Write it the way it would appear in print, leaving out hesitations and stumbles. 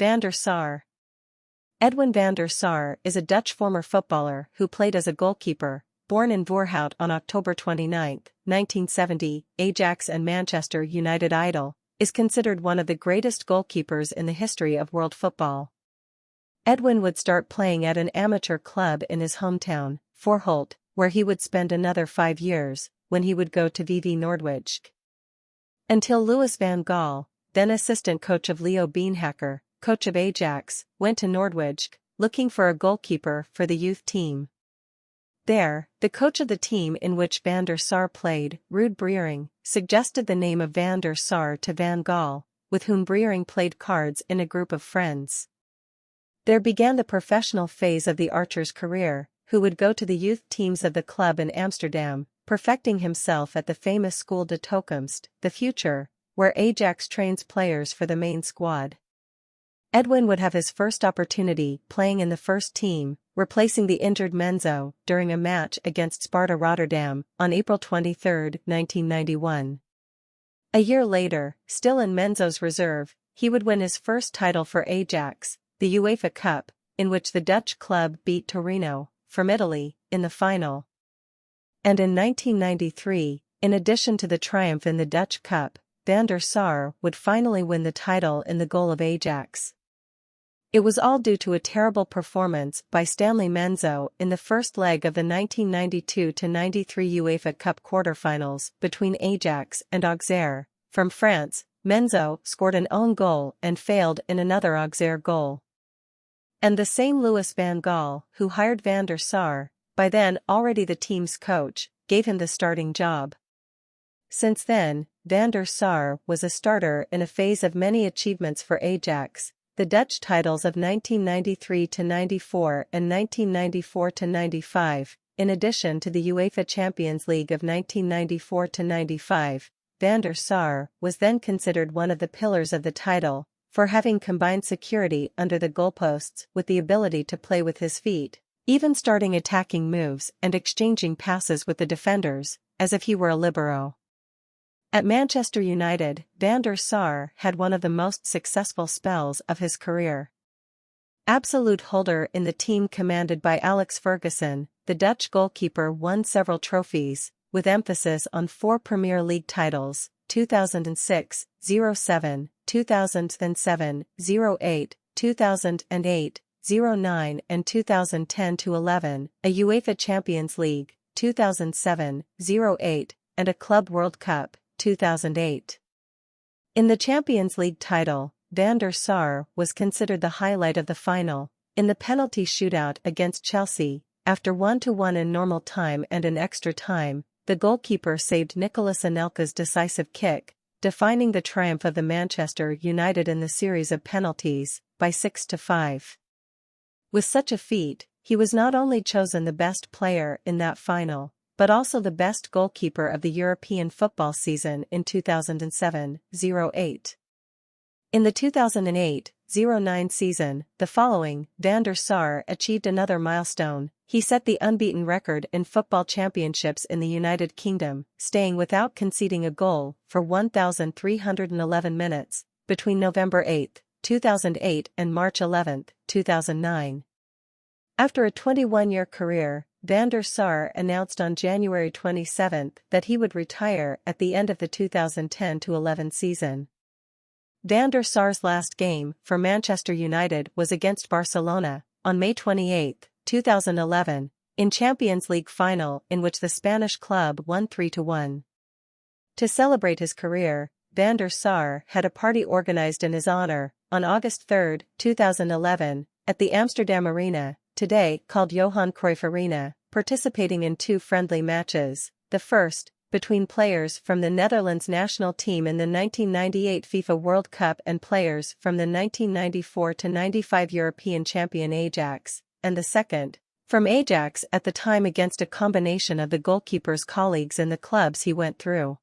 Van Der Sar. Edwin Van Der Sar is a Dutch former footballer who played as a goalkeeper, born in Voorhout on October 29, 1970, Ajax and Manchester United idol, is considered one of the greatest goalkeepers in the history of world football. Edwin would start playing at an amateur club in his hometown, Voorhout, where he would spend another 5 years, when he would go to VV Noordwijk. Until Louis van Gaal, then assistant coach of Leo Beenhakker, coach of Ajax, went to Noordwijk, looking for a goalkeeper for the youth team. There, the coach of the team in which Van Der Sar played, Ruud Breering, suggested the name of Van Der Sar to Van Gaal, with whom Breering played cards in a group of friends. There began the professional phase of the archer's career, who would go to the youth teams of the club in Amsterdam, perfecting himself at the famous School de Toekomst, the future, where Ajax trains players for the main squad. Edwin would have his first opportunity playing in the first team, replacing the injured Menzo during a match against Sparta Rotterdam on April 23, 1991. A year later, still in Menzo's reserve, he would win his first title for Ajax, the UEFA Cup, in which the Dutch club beat Torino, from Italy, in the final. And in 1993, in addition to the triumph in the Dutch Cup, Van Der Sar would finally win the title in the goal of Ajax. It was all due to a terrible performance by Stanley Menzo in the first leg of the 1992-93 UEFA Cup quarter-finals between Ajax and Auxerre. From France, Menzo scored an own goal and failed in another Auxerre goal. And the same Louis van Gaal, who hired Van Der Sar, by then already the team's coach, gave him the starting job. Since then, Van Der Sar was a starter in a phase of many achievements for Ajax, the Dutch titles of 1993-94 and 1994-95, in addition to the UEFA Champions League of 1994-95. Van Der Sar was then considered one of the pillars of the title, for having combined security under the goalposts with the ability to play with his feet, even starting attacking moves and exchanging passes with the defenders, as if he were a libero. At Manchester United, Van Der Sar had one of the most successful spells of his career. Absolute holder in the team commanded by Alex Ferguson, the Dutch goalkeeper won several trophies, with emphasis on 4 Premier League titles, 2006, 07, 2007, 08, 2008, 09 and 2010-11, a UEFA Champions League, 2007, 08, and a Club World Cup, 2008. In the Champions League title, Van Der Sar was considered the highlight of the final. In the penalty shootout against Chelsea, after 1-1 in normal time and in extra time, the goalkeeper saved Nicolas Anelka's decisive kick, defining the triumph of the Manchester United in the series of penalties, by 6-5. With such a feat, he was not only chosen the best player in that final, but also the best goalkeeper of the European football season in 2007-08. In the 2008-09 season, the following, Van Der Sar achieved another milestone. He set the unbeaten record in football championships in the United Kingdom, staying without conceding a goal for 1,311 minutes, between November 8, 2008 and March 11, 2009. After a 21-year career, Van Der Sar announced on January 27 that he would retire at the end of the 2010-11 season. Van Der Sar's last game for Manchester United was against Barcelona, on May 28, 2011, in Champions League final in which the Spanish club won 3-1. To celebrate his career, Van Der Sar had a party organized in his honor, on August 3, 2011, at the Amsterdam Arena, today called Johan Cruyff Arena, participating in 2 friendly matches, the first, between players from the Netherlands national team in the 1998 FIFA World Cup and players from the 1994-95 European champion Ajax, and the second, from Ajax at the time against a combination of the goalkeeper's colleagues in the clubs he went through.